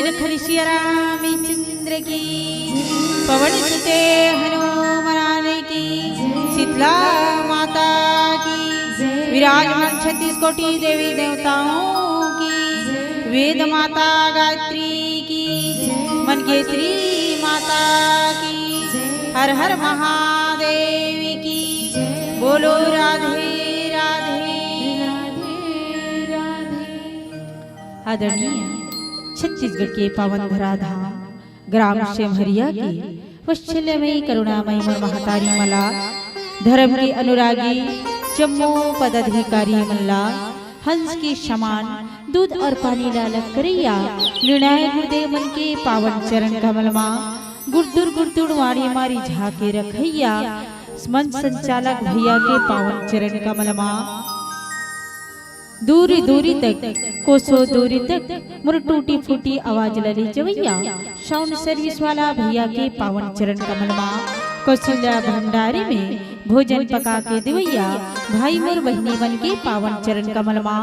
लखन सिया रामचंद्र की, पवन सुते हनुमान की, शीतला माता की, विराजमान 36 कोटि देवी देवताओं की, वेद माता गायत्री की, मन के श्री माता की, हर हर महादेव की, बोलो राधे राधे राधे। आदरणीय छत्तीसगढ़ के पावन धरा धाम ग्राम सिमरिया की वत्सल्यमयी करुणामयी मोर महतारी मला, धर्म के अनुरागी जम्मू पदाधिकारी मल्ला, हंस के समान दूध और पानी लालक करैया, निर्णायक गुरुदेव मन के पावन चरण कमल मा, गुरदुर गुरदुर वाणी मारी झाके रखैया, मन संचालक भैया के पावन चरण कमल मा, दूरी दूरी तक कोसो दूरी तक मोर टूटी फूटी आवाज लली जवैया, साउंड सर्विस वाला भैया के पावन चरण कमल मा, कौशल्या भंडारी में भोजन पका के दिवैया, भाई मोर बहनी बन के पावन चरण कमल मा,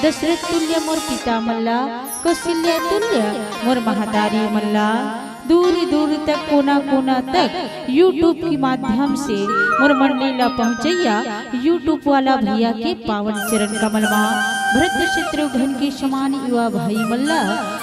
दशरथ तुल्य मोर पिता मल्ला, कौशल्या तुल्य मोर महतारी मल्ला, दूरी दूर तक कोना कोना तक यूट्यूब के माध्यम से मोर मंडली ला पहुँचैया, यूट्यूब वाला भैया के पावन चरण कमल मा, भरत शत्रुघ्न के समान युवा भाई मल्ला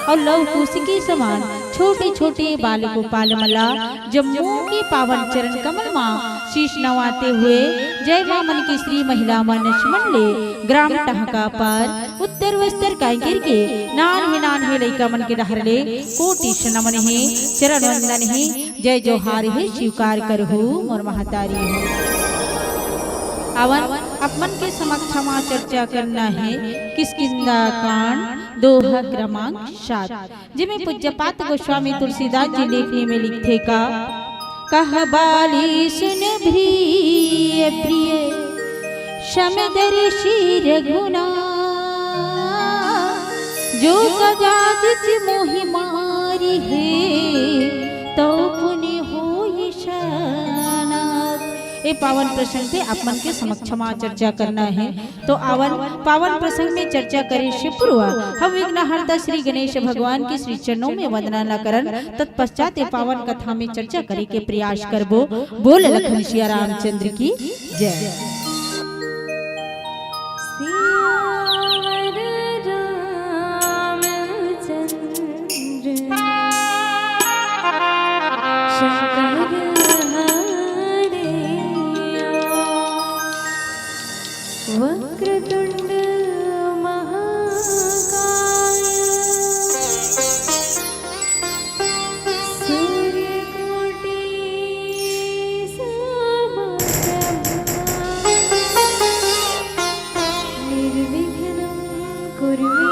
और लव कुश के समान छोटे छोटे बाल गोपाल मल्ला, जम्मू के पावन चरण कमल मा शीश नवाते हुए जय मां मन की श्री महिला मानस मंडले ग्राम टहका पर उत्तर वस्तर कायगिर के नान है लइका मन के डहरले कोटि नमन है, चरण वंदन है, जय जोहार है, स्वीकार करहु मोर महतारी हो। अवन अपन के समक्ष क्षमा चर्चा करना है किष्किंधा कांड दोहा क्रमांक 7, जिसमें पूज्यपात गोस्वामी तुलसीदास जी लेखनी में लिखते का, कह बाली सुन प्रिय प्रिय समदर्शी रघुना, जो कदाचित मोहि मारी है तो पुण्य होई शनाथ। ये पावन प्रसंग पे आप मन के समक्ष क्षमा चर्चा करना है। तो आवन पावन प्रसंग में चर्चा करे से पूर्व हम विघ्नहर्ता श्री गणेश भगवान की श्री चरणों में वंदना न करन, तत्पश्चात पावन कथा में चर्चा करे के प्रयास करबो। बोल लखन सिया रामचंद्र की जय। वक्रतुंड महाकाय सूर्यकोटि समप्रभा निर्विघ्नं कुरु